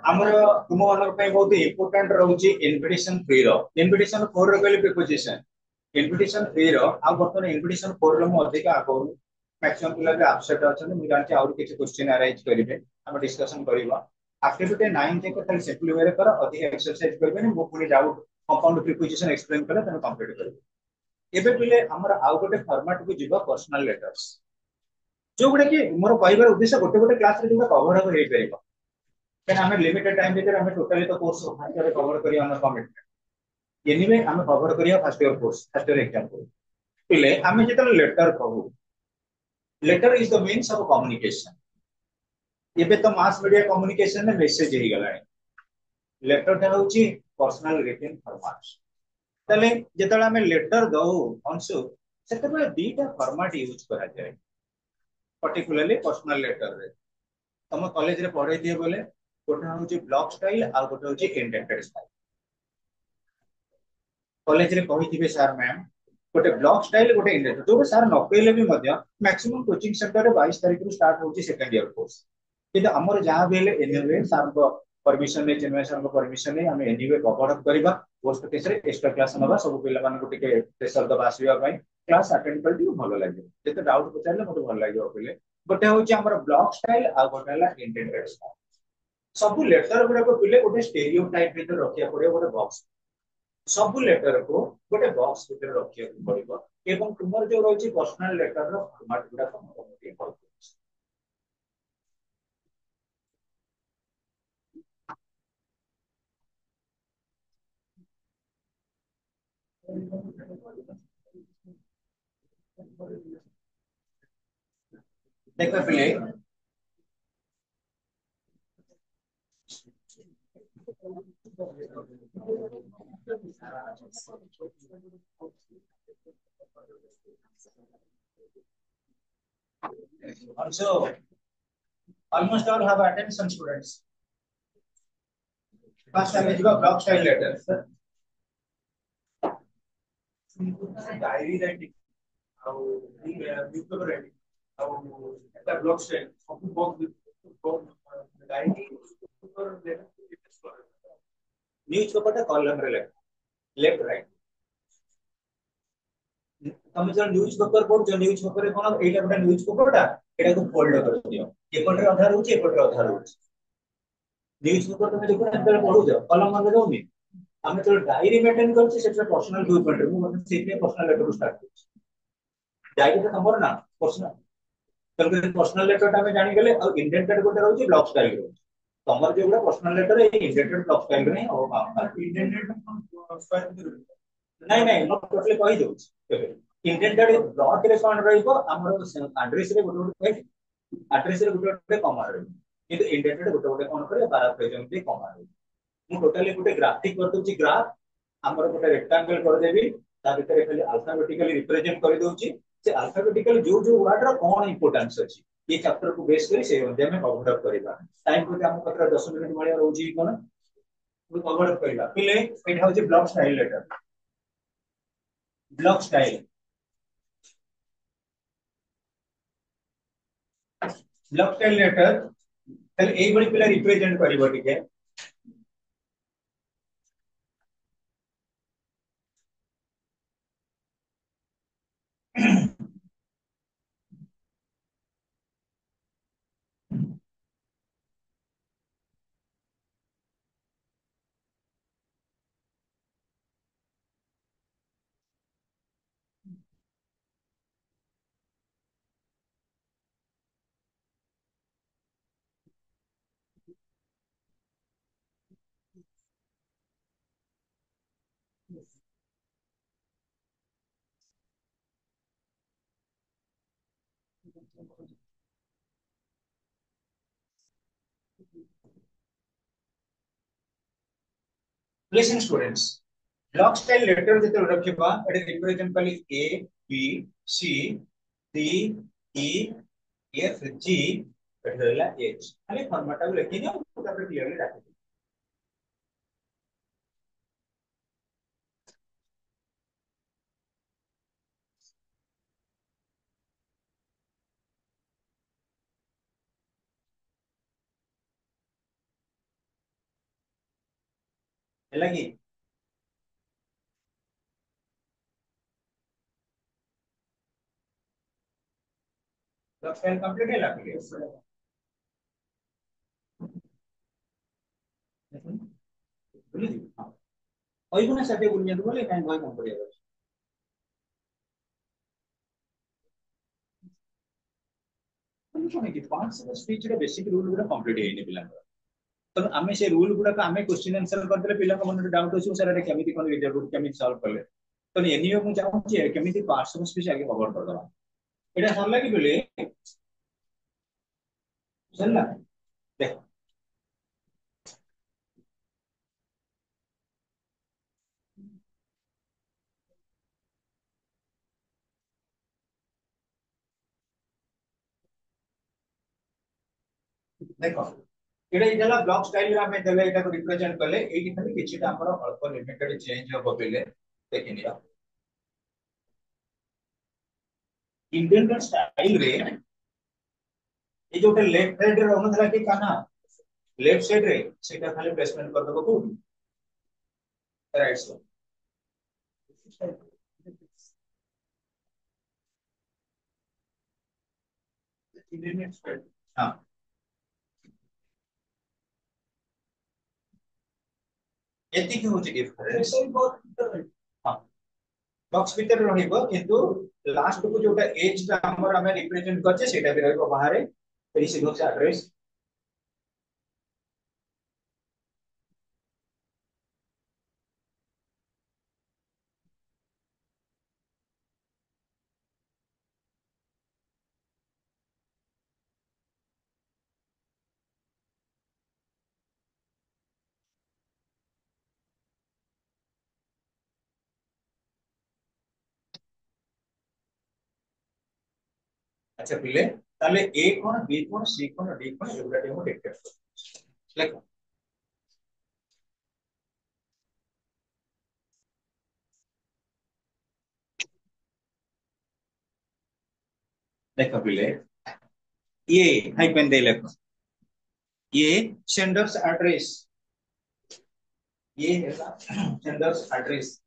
ଆମର ତୁମମାନଙ୍କ ପାଇଁ ବହୁତ ଇମ୍ପୋର୍ଟାଣ୍ଟ ରହୁଛି ଇନଭିଟେସନ ଫ୍ରି ର ଇନଭିଟେସନ 4 ର କହିଲେ ପ୍ରିପୋଜିସନ ଇନଭିଟେସନ ଫ୍ରି ର ଆଉ ବର୍ତ୍ତମାନ ଇନଭିଟେସନ 4 ର ମୁଁ ଅଧିକ ଆଗରୁ ମ୍ୟାକ୍ସିମମ୍ ପିଲା ବି ଆପସେଟ ଅଛନ୍ତି ମୁଁ ଜାଣିଛି ଆହୁରି କିଛି କ୍ୱେଶ୍ଚିନ୍ ଆରାଇଜ କରିବେ ଆମେ ଡିସ୍କସନ କରିବା ଆକ୍ଟିଭିଟି 9 ଯାକ ଖାଲି ସିମ୍ପଲି ୱେରେ କର ଅଧିକ ଏକ୍ସରସାଇଜ କରିବେନି ମୁଁ ପୁଣି ଡାଉଟ କମ୍ପାଉଣ୍ଡ ପ୍ରିପୋଜିସନ ଏକ୍ସପ୍ଲେନ କଲେ ତମେ କମ୍ପ୍ଲିଟ କରିବେ ଏବେ ପିଲେ ଆମର ଆଉ ଗୋଟେ ଫର୍ମାଟ କୁ ଯିବ पर्सनल लेटर्स ଯୋଉଗୁଡା କି ମୋର କହିବାର ଉଦ୍ଦେଶ୍ୟ ଗୋଟେ ଗୋଟେ କ୍ଲାସରେ ଯୋଉଟା କଭର ହବ ହେଇପାରିବ କାରଣ ଆମେ ଲିମିଟେड टाइम ଭିତରେ ଆମେ ଟୋଟାଲି ତ କୋର୍ସ ଫାଷ୍ଟରେ କଭर କରିବା ଆମର କମିଟमेंट एनीवे ଆମେ କଭର କରିବା first year course first year exam को ପିଲେ ଆମେ ଯେତେବେଳେ ଲେଟର कहू letter is the means of communication ଏବେ ତ ମାस मीडिया कम्युनिकेशन ରେ मेसेज ହେଇ गलाଣି लेटर ଟା ହେଉଛି पर्सनल रिटन फॉर्मेट ତାହେଲେ ଯେତେବେଳେ ଆମେ ଲେଟର ଦଉ ଅଂଶୁ ସେତେବେଳେ ଦିଟା ଫର୍ମାଟ ୟୁଜ କରାଯାଏ पर्टिकुलरली पर्सनल लेटर रे तम कॉलेज रे पढ़ाई दिए बोले गोटे हूँ ब्लॉक स्टाइल आ गोटे हूँ इंडेंटेड स्टाइल कॉलेज रे कही सार मैम गोटे ब्लॉक स्टाइल गोटे इंडेंटेड जो सार न कहले भी मैक्सिमम कोचिंग सेंटर रे 22 तारिख रु स्टार्ट होची सेकंड ईयर कोर्स किंतु हमर जहां भी हेले एनीवे सार को परमिशन ने चिन्मय सर को परमिशन ने हम एनीवे कवर अप करबा पोस्ट केस रे एक्स्ट्रा क्लास नबा सब पिला मान को टिके प्रेशर दबा आसीबा पई क्लास अटेंड कर दियो भलो लागे जते डाउट पचारले मते भलो लागे पिले गोटे होची हमर ब्लॉक स्टाइल आ गोटे हला इंडेंटेड स्टाइल सब लेटर गुडा को पिले गोटे स्टेरियोटाइप भीतर रखिया पड़े गोटे बॉक्स सब लेटर को गोटे बॉक्स भीतर रखिया पड़िबो एवं तुमर जो रहची पर्सनल लेटर रो फॉर्मेट गुडा को मोटे पड़ देखो पिले also almost all have attention students first time is block style letter diary writing ଆଉ ନ୍ୟୁଜପେପର ରାଇଟିଂ ଆଉ ଏଟା ବ୍ଲଗ ଷ୍ଟାଇଲ ସବୁ डायरी न्यूज़पेपर टा कॉलम रे लेफ्ट राइट तमे जो न्यूज़पेपर पढ जो न्यूज़पेपर रे कोन एटा गोटा न्यूज़पेपर टा एटा को फोल्ड कर दियो एपटरे अधा रहउची एपटरे अधा रहउची न्यूज़पेपर तमे देखो एतले पढु जाओ कॉलम मान रहउनी हम तो डायरी मेंटेन करछि सेटा पर्सनल यूज मेंटेन मु मतलब सेटे पर्सनल लेटर स्टार्ट करछि डायरी तो हमर ना पर्सनल तब पर्सनल लेटर टा में जानि गेले और इंडेंटेड गोटे रहउची ब्लॉक स्टाइल रहउची तमर जो गुडा पर्सनल लेटर ए इंडेंटेड ब्लॉक स्टाइल रे हो इंडेंटेड नहीं नहीं मो टोटली कहि दउछि इंडेंटेड ब्लॉक रे कोन रहइबो हमर एड्रेस रे गोटे गोटे एड्रेस रे गोटे गोटे कमा रहइबो किंतु इंडेंटेड गोटे गोटे कोन करे पैराफ्रेजिंग पे कमा रहइबो मु टोटली गोटे ग्राफिक कर दउछि ग्राफ हमर गोटे रेक्टेंगल कर देबी ता भीतर खाली अल्फाबेटिकली रिप्रेजेंट कर दउछि से अल्फाबेटिकली जो जो वर्ड रो कोन इंपोर्टेंस अछि ये चैप्टर को बेस करी से अंदर में कवर अप करिबा टाइम को हम पत्र 10 मिनिट भलिया रहउछि कोन वो कवर अप करिबा पिले एटा होछि block style letter block style letter तले एई बडी पिला रिप्रेजेंट करिवो ठीक है listen students block style letter जते रखिबा एटे रिप्रेजेंट कली A B C D E F G रहला एच खाली फॉर्मेट टाइप लिखि दियो तापर क्लियरली डाक है कि तो फाइल कंप्लीट है लागे बुझली हां ओइ गुना साथे गुनिया तो बोले काई भाई कम पड़िया ମାନେ କଣ କି ପାର୍ଟସ ସ୍ପିଚ ର ବେସିକ ରୁଲ ଗୁଡା କମ୍ପ୍ଲିଟ ହେଇନି ପିଲାଙ୍କର ତ ଆମେ ସେ ରୁଲ ଗୁଡାକ ଆମେ କ୍ୱେଶ୍ଚିନ୍ ଆନ୍ସର କରିଦେଲେ ପିଲାଙ୍କ ମନରେ ଡାଉଟ ଆସିବ ସାର୍ ଏଟା କେମିତି କଣ ରିଜଲ୍ଟ କେମିତି ସଲ୍ଭ କଲେ ତ ଏନିଓ ମୁଁ ଚାହୁଁଛି କେମିତି ପାର୍ଟସ ଅଫ ସ୍ପିଚ ଆगे କଭର କରିଦବା ଏଟା ସରିଲା କି ପିଲେ ସରିଲା ଦେଖ ଦେଖ ଏଟା ଇଦେଲା ବ୍ଲକ ଷ୍ଟାଇଲ ରେ ଆମେ ଦେଲେ ଏଟାକୁ ରିପ୍ରେଜେଣ୍ଟ କଲେ ଏଇଠି ଖାଲି କିଛିଟା ଆମର ଅଳ୍ପ ଲିମିଟେड ଚେଞ୍ଜ ହବ ପିଲେ ଦେଖିନିଅ इंडियन स्टाइल रे ये जो लेफ्ट साइड रे रहउनथला कि काना लेफ्ट साइड रे सेटा खाली प्लेसमेंट कर दबो को राइट साइड इंडियन स्टाइल हां एति कि होची डिफरेंस हां बॉक्स भीतर रहइबो किंतु लास्ट को जोटा एज ता हमर हमें रिप्रेजेंट करछे सेटा भी रहइबो बाहर रिसीव से एड्रेस अच्छा पिले ताले ए कोन बी कोन सी कोन डी कोन एगुडा हम डिटेक्ट देखो देखो पिले ये हाइपन दे लेखो ये सेंडर्स एड्रेस ये है sender's address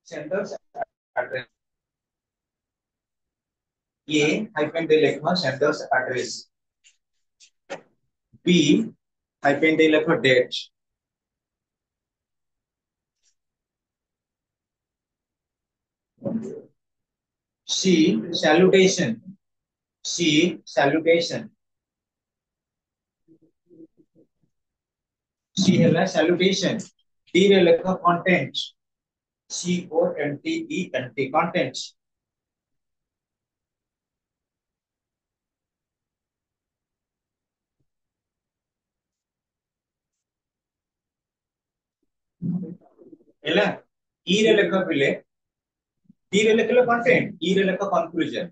sender's address A hyphen दे लेखो सेंडर्स एड्रेस बी हाइपन दे लेखो date C salutation C salutation C है सैल्यूटेशन डी रे लेखो content C O N T E N T content ହେଲା ई रे लेखो पिले डी रे लेखलो कंटेंट ई रे लेखो कंक्लूजन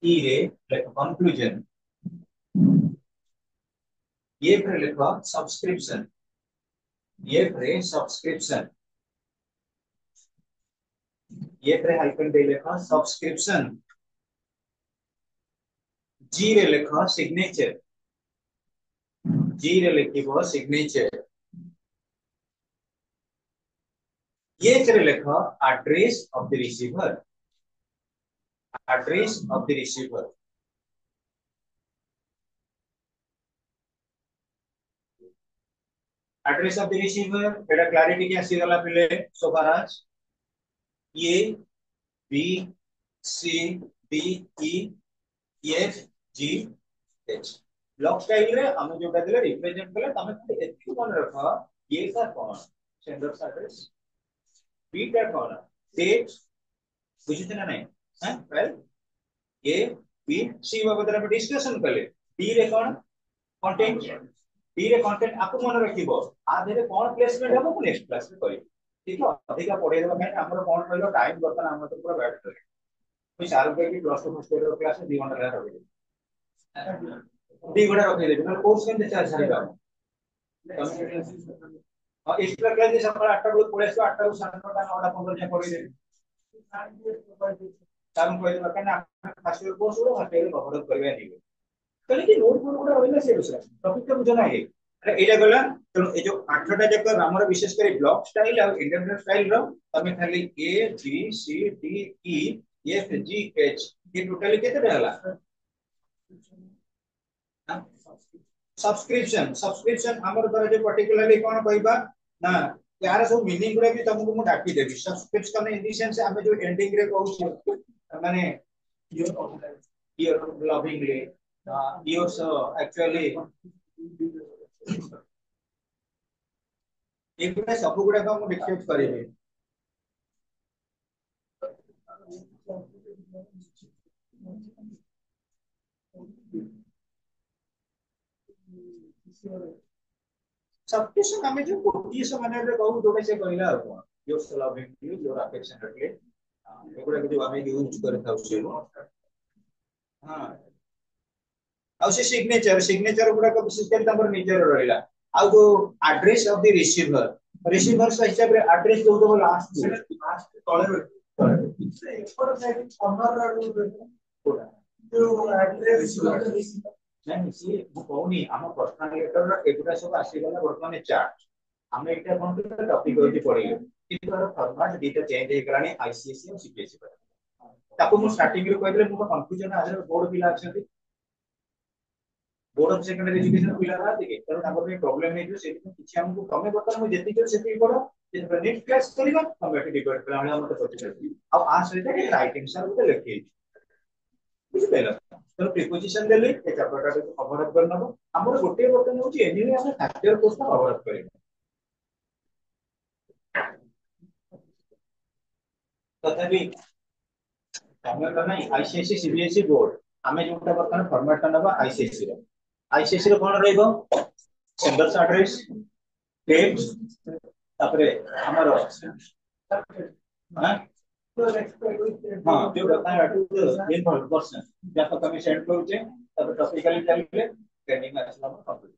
ई रे लेखो कंक्लूजन ये फिर लिखो सब्सक्रिप्शन ये फिर सब्सक्रिप्शन ये फिर हाइफन दे लिखो सब्सक्रिप्शन जी रे लिखो सिग्नेचर जी रे लिखिबो सिग्नेचर ये फिर लिखो address of the receiver address of the receiver address of the receiver एटा क्लैरिटी के आसी गला पिले सोफाराज A B C D E F G H block style रे हम जोटा देले रिप्रेजेंट कले तमे खाली एति मन रखो ये का कौन सेंडर्स एड्रेस बी का कौन डेट बुझिते ना नहीं हां वेल ए बी सी बाबत हम डिस्कशन कले डी रे कौन कंटेंट डी रे कंटेंट आपको मन रखिबो आ देरे कौन प्लेसमेंट हबो को नेक्स्ट क्लास में करी ठीक है अधिका पढ़े देबा काहे हमर कोन कहलो टाइम बर्तन हमर तो पूरा बैठ करे कोई सार के कि प्लस 2 फर्स्ट ईयर क्लास में 2 घंटा रह रहे 2 घंटा रखे दे कोर्स केन चार्ज छाड़ीबा और एक्स्ट्रा क्लास जे सकाळ 8 टा बेल पळे आसो 8 टा 9:30 9:15 जाय पढी दे तारम कहले काहे ना फर्स्ट ईयर कोर्स हो फर्स्ट ईयर कवर करबे नहीं कहले कि नोट बोर्ड गुडा होइला से दूसरा टॉपिक तो बुझा नाही अरे एटा गला तो ए जो 8टा जक हमर विशेष कर ब्लॉक स्टाइल और इंटरनेट स्टाइल रो तमे खाली A B C D E F G H ये टोटली केते रहला सब्सक्रिप्शन सब्सक्रिप्शन हमर द्वारा जो पर्टिकुलरली कोन कहबा ना यार सब मीनिंग गुडा भी तुमको मु डाकी देबी सब्सक्रिप्शन इन द सेंस हमें जो एंडिंग रे कहू माने योर लविंगली योर्स एक्चुअली एगुडा सब गुडा को मु डिस्कस करेबे सब्सक्रिप्शन हमें जो कोटी से माने रे कहू जोडे से कहला हो योर्स लविंगली योर अफेक्शनेटली एगुडा के जो हमें यूज करे था उसे हां और से सिग्नेचर सिग्नेचर गुडा को विशेष कर तमर निजर रहला आ जो एड्रेस ऑफ द रिसीवर से हिसाब रे एड्रेस जो दो लास्ट तळे एफोर्ट साइड हमर जो एड्रेस नहीं सी कोनी हम पर्सनल लेटर एगुडा सब आसी गला वर्तमान चार्ट हम एटा कोन के टॉपिक होती पड़ी किंतु तार फॉर्मेट डेटा चेंज हे गलानी आईसीएसई और सीबीएसई पर ताको मु स्टार्टिंग रे कहले मु कंफ्यूजन आजर बोर्ड पिला अछंती बोर्ड ऑफ सेकेंडरी एजुकेशन पिला रहते के कारण ताको में प्रॉब्लम नै जो सेति किछि हमको कमे बता मु जेति जो सेति पढो जे नेक्स्ट क्लास करिबा हम एटी डिबेट करा हम तो पछे अब आ सहित के राइटिंग सर को लिखि बुझि पेला तो प्रीपोजिशन देले ए चैप्टर को कवर अप करना हमर गोटे बर्तन होची एनीवे हम फैक्टर कोर्स को कवर अप करिबा तथापि तमे करना आईसीएसई सीबीएसई बोर्ड हमें जोटा बर्तन फॉर्मेट करना आईसीएसई रो कोन रहइबो सेंडर्स एड्रेस टेक्स्ट तापरे हमर हां हां जो बता टू इन पर्सन या तो कमी सेंड करूचे तब टॉपिकली चलले ट्रेनिंग में असला कंप्लीट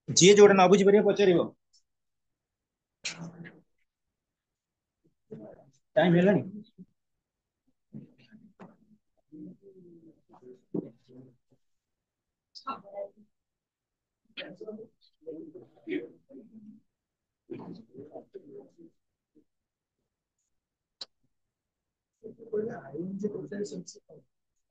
जी जोड़े ना बुझी परिया पचारिबो time हेलानी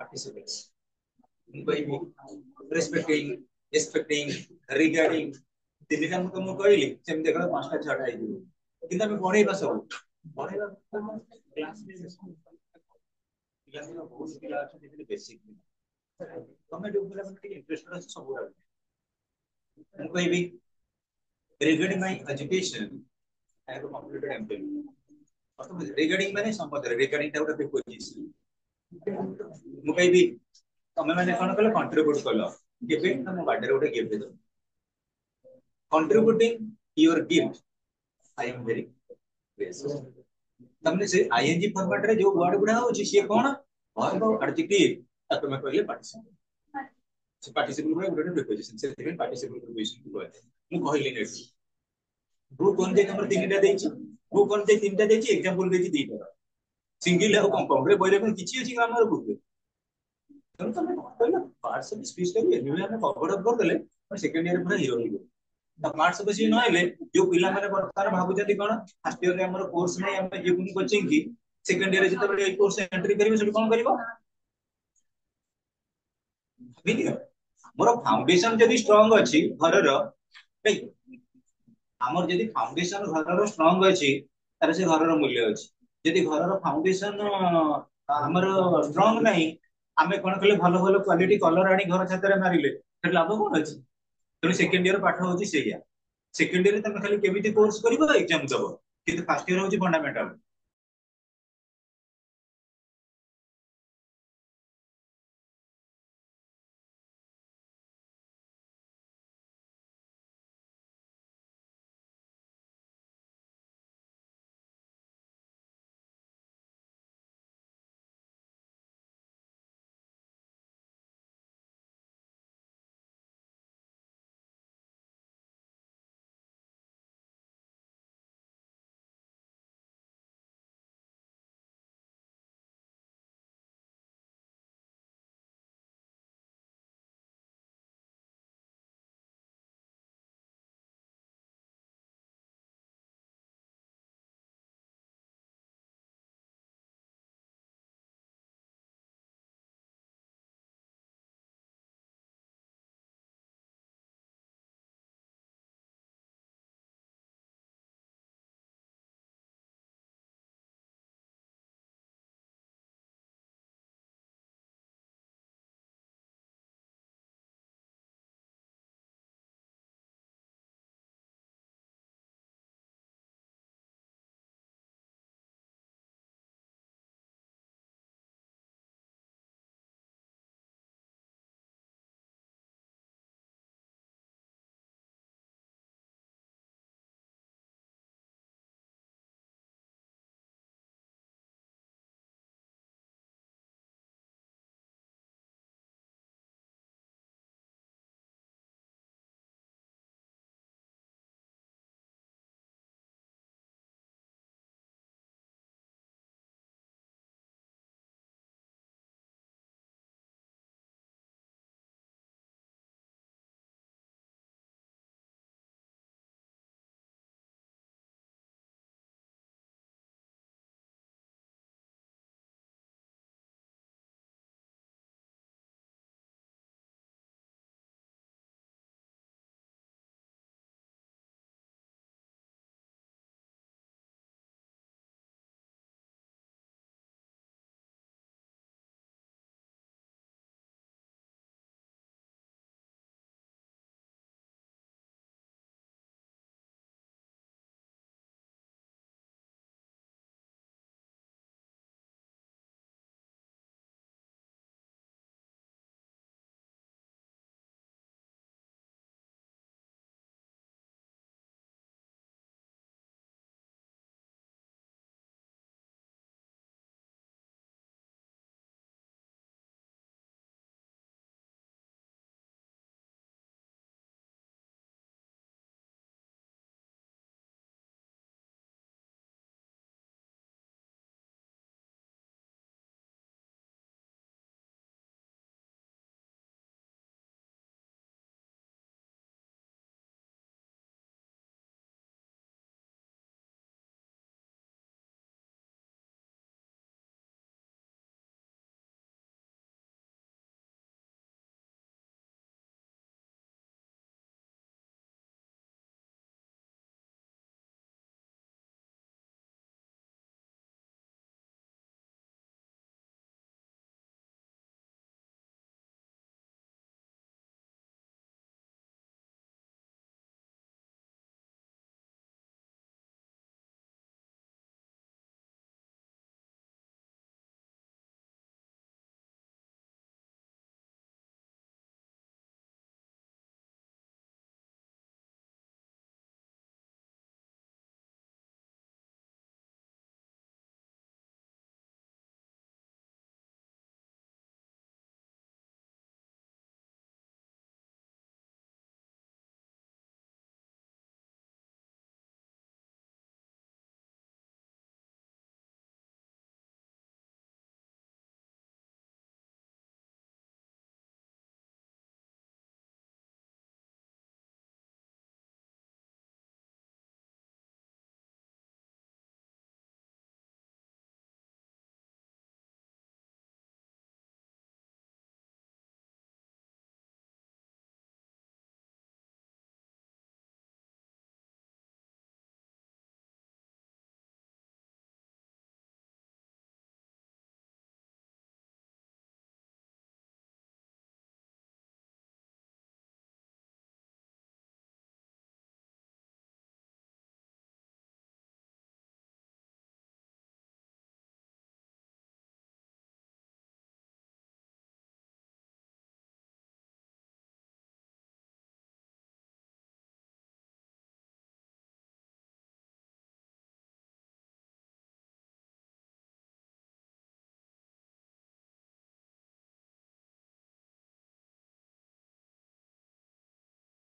participants respecting expecting regarding तीन हम तुमको कहली सेम देखो पांचटा छटा आई किंतु हम पढेबा सब पढेबा क्लास में क्लास में बहुत पिला আছে যেগুলো বেসিক তুমি जो पिला মানে इंटरेस्टेड আছে सब उड़ा ମୁଁ କହିବି regarding my education I have completed MPhil मतलब regarding माने संबंध regarding टा उटा प्रीपोजिशन ମୁଁ କହିବି ତମେ ମାନେ କଣ କଲ कंट्रीब्यूट कलो केबे तम बाडरे उटा गिफ्ट दो contributing your gift I am very grateful तुमने से ing फॉर्मेट रे जो वर्ड गुडा होची से कोन वर्ब एडजेक्टिव ताको मैं कहले पार्टिसिपल से पार्टिसिपल गुडा गुडा प्रीपोजिशन से इवन पार्टिसिपल प्रीपोजिशन को कहते मु कहली नेक्स्ट ग्रुप कोन जे नंबर 3 टा देछि ग्रुप कोन जे 3 टा देछि एग्जांपल देछि 2 टा सिंगल है कंपाउंड रे बोले में किछि अछि ग्रामर ग्रुप रे तम तम कहला पार्ट्स ऑफ स्पीच टा भी एनिवे हम कवर अप कर देले और सेकंड ईयर पूरा हीरो हो ता पार्ट्स ऑफ स्पीच न आइले जो पिला माने वर्तमान भाबु जति कोन फर्स्ट ईयर रे हमर कोर्स नै हम जेकुनी कोचिंग की सेकंड ईयर जते बे कोर्स एंट्री करिवे से कोन करिवो वीडियो मोर फाउंडेशन जदी स्ट्रांग अछि घर रो हमर जदी फाउंडेशन घर रो स्ट्रांग अछि तारे से घर रो मूल्य अछि जदी घर रो फाउंडेशन हमर स्ट्रांग नै ଆମେ କଣ କଲେ ଭଲ ଭଲ କ୍ୱାଲିଟି କଲର ଆଣି ଘର ଛାତରେ ମାରିଲେ ସେଠି ଲାଭ କଣ ଅଛି? ତେଣୁ ସେକେଣ୍ଡ ଇୟର ପାଠ ହଉଛି ସେଇଆ। ସେକେଣ୍ଡ ଇୟରରେ ତମେ ଖାଲି କେମିତି କୋର୍ସ କରିବ ଏକ୍ଜାମ ଦବ, କିନ୍ତୁ ଫାର୍ଷ୍ଟ ଇୟର ହଉଛି ଫଣ୍ଡାମେଣ୍ଟାଲ।